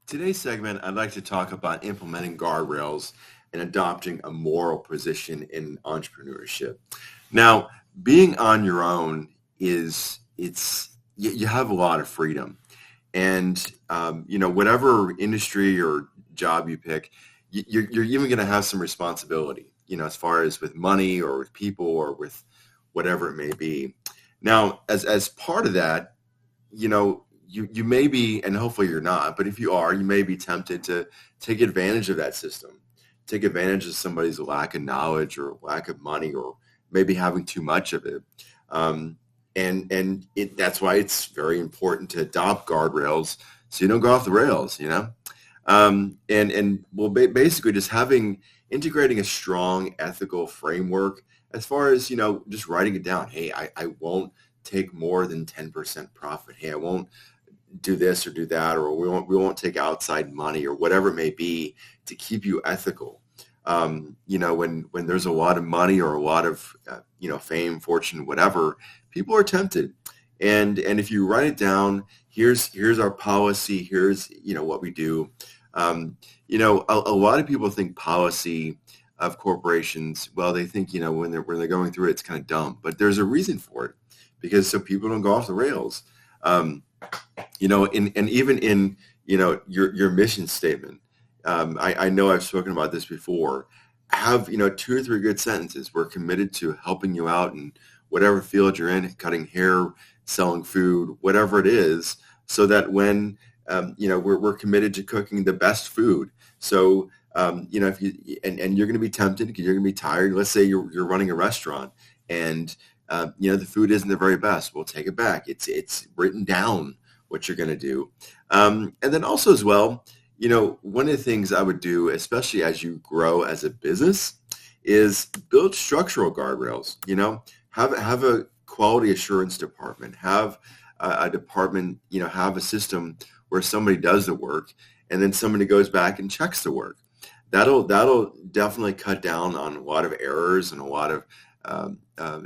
Today's segment, I'd like to talk about implementing guardrails and adopting a moral position in entrepreneurship. Now, being on your own you have a lot of freedom, and whatever industry or job you pick, you're even going to have some responsibility. As far as with money or with people or with whatever it may be. Now, as part of that, you may be, and hopefully you're not, but if you are, you may be tempted to take advantage of that system, take advantage of somebody's lack of knowledge or lack of money or maybe having too much of it. That's why it's very important to adopt guardrails so you don't go off the rails. Basically just integrating a strong ethical framework as far as, just writing it down. Hey, I won't take more than 10% profit. Hey, I won't do this or do that, or we won't take outside money or whatever it may be to keep you ethical. When there's a lot of money or a lot of fame, fortune, whatever, people are tempted. And if you write it down, here's our policy. Here's what we do. A lot of people think policy of corporations. Well, they think when they're going through it, it's kind of dumb, but there's a reason for it, because so people don't go off the rails. Even in your mission statement. I know I've spoken about this before. Have 2 or 3 good sentences. We're committed to helping you out in whatever field you're in, cutting hair, selling food, whatever it is, so that when we're committed to cooking the best food. So if you and you're going to be tempted because you're going to be tired. Let's say you're running a restaurant and the food isn't the very best. We'll take it back. It's written down what you're going to do. And then also as well, one of the things I would do, especially as you grow as a business, is build structural guardrails. Have a quality assurance department, have a department, have a system where somebody does the work and then somebody goes back and checks the work. That'll definitely cut down on a lot of errors and a lot of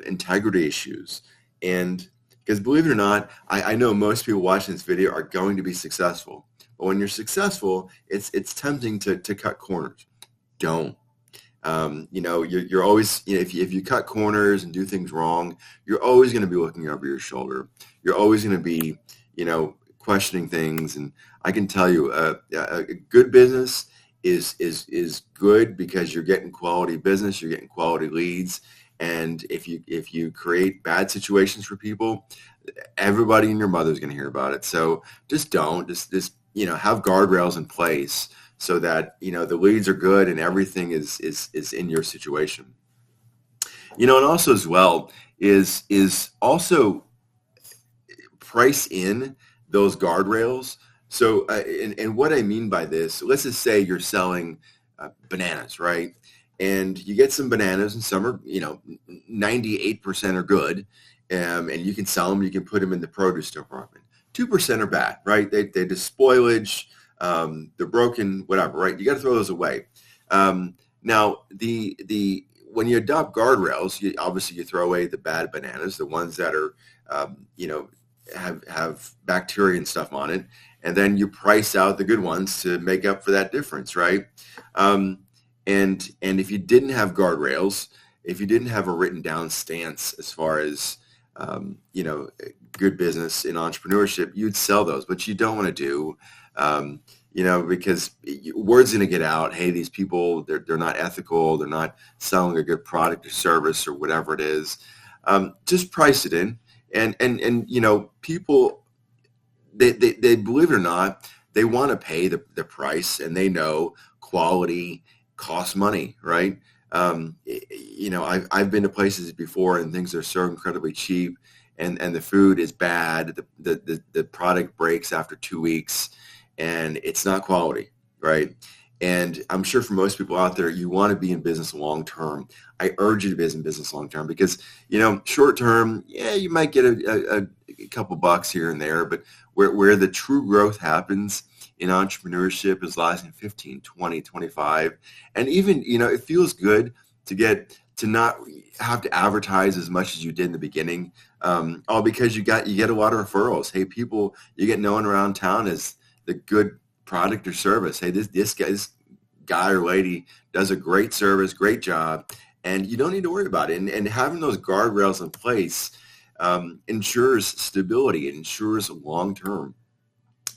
integrity issues. And because believe it or not, I know most people watching this video are going to be successful. But when you're successful, it's tempting to cut corners. Don't. You're always, if you cut corners and do things wrong, you're always going to be looking over your shoulder. You're always going to be, questioning things. And I can tell you, a good business is good because you're getting quality business, you're getting quality leads. And if you create bad situations for people, everybody and your mother's going to hear about it. So just have guardrails in place so that the leads are good and everything is in your situation. And also as well is also price in those guardrails. So and what I mean by this, let's just say you're selling bananas, right? And you get some bananas, and some are, 98% are good, and you can sell them. You can put them in the produce department. 2% are bad, right? They just spoilage, they're broken, whatever, right? You got to throw those away. Now, when you adopt guardrails, obviously you throw away the bad bananas, the ones that are, have bacteria and stuff on it, and then you price out the good ones to make up for that difference, right? And if you didn't have guardrails, if you didn't have a written down stance as far as good business in entrepreneurship, you'd sell those, but you don't want to do, because word's going to get out. Hey, these people, they're not ethical. They're not selling a good product or service or whatever it is. Just price it in, and people, they believe it or not, they want to pay the price, and they know quality costs money, right? I've been to places before and things are so incredibly cheap, and the food is bad. The product breaks after 2 weeks, and it's not quality, right? And I'm sure for most people out there, you want to be in business long term. I urge you to be in business long term because, short term, yeah, you might get a couple bucks here and there, but where the true growth happens in entrepreneurship is lasting 15, 20, 25. And even, it feels good to not have to advertise as much as you did in the beginning. All because you get a lot of referrals. Hey, people, you get known around town as the good product or service. Hey, this guy or lady does a great service, great job, and you don't need to worry about it. And having those guardrails in place ensures stability. It ensures long term.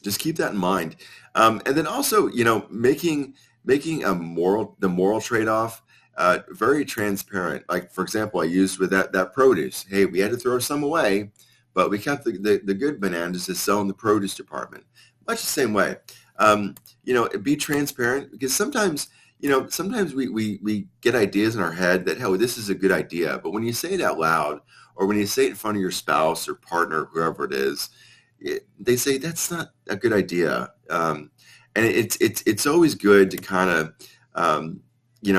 Just keep that in mind. And then also, making the moral trade-off very transparent. Like, for example, I used with that produce. Hey, we had to throw some away, but we kept the good bananas to sell in the produce department. Much the same way. Be transparent, because sometimes we get ideas in our head that, hey, this is a good idea. But when you say it out loud, or when you say it in front of your spouse or partner, whoever it is, they say that's not a good idea. And it's always good to kind of,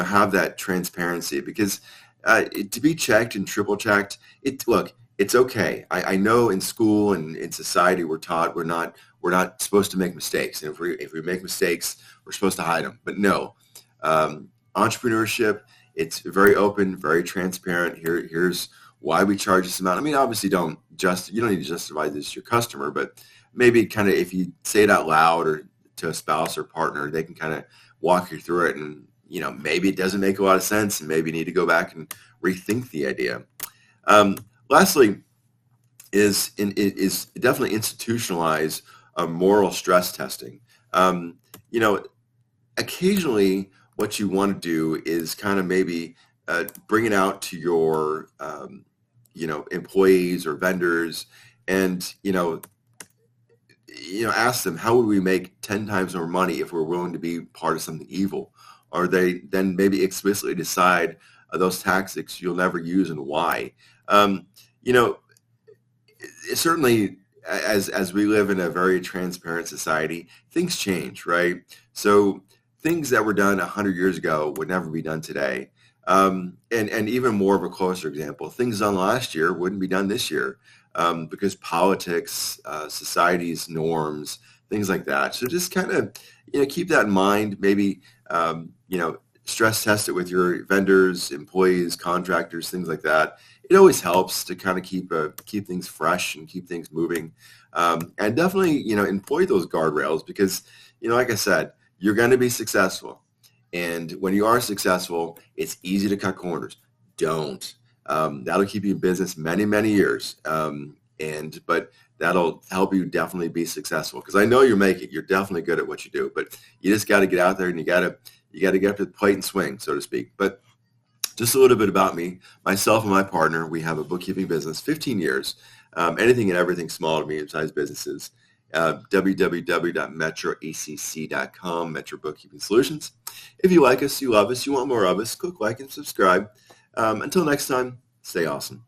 have that transparency, because to be checked and triple checked, it's okay. I know in school and in society we're taught we're not supposed to make mistakes. And if we make mistakes, we're supposed to hide them. But no, entrepreneurship, it's very open, very transparent. Here's why we charge this amount. I mean, obviously you don't need to justify this to your customer, but maybe kind of if you say it out loud or to a spouse or partner, they can kind of walk you through it. And, maybe it doesn't make a lot of sense, and maybe you need to go back and rethink the idea. Lastly, is definitely institutionalize moral stress testing. Occasionally what you want to do is kind of maybe bring it out to your employees or vendors, and ask them, how would we make 10 times more money if we're willing to be part of something evil? Or they then maybe explicitly decide those tactics you'll never use and why. Certainly, as we live in a very transparent society, things change, right? So things that were done 100 years ago would never be done today. And even more of a closer example, things done last year wouldn't be done this year, because politics, society's norms, things like that. So just kind of, keep that in mind. Maybe, stress test it with your vendors, employees, contractors, things like that. It always helps to kind of keep things fresh and keep things moving. And definitely, employ those guardrails, because, like I said, you're going to be successful. And when you are successful, it's easy to cut corners. Don't. That'll keep you in business many, many years. But that'll help you definitely be successful, because I know you're definitely good at what you do, but you just got to get out there and you got to get up to the plate and swing, so to speak. But just a little bit about me, myself and my partner, we have a bookkeeping business, 15 years, anything and everything small to medium-sized businesses. www.metroacc.com, Metro Bookkeeping Solutions. If you like us, you love us, you want more of us, click like and subscribe. Until next time, stay awesome.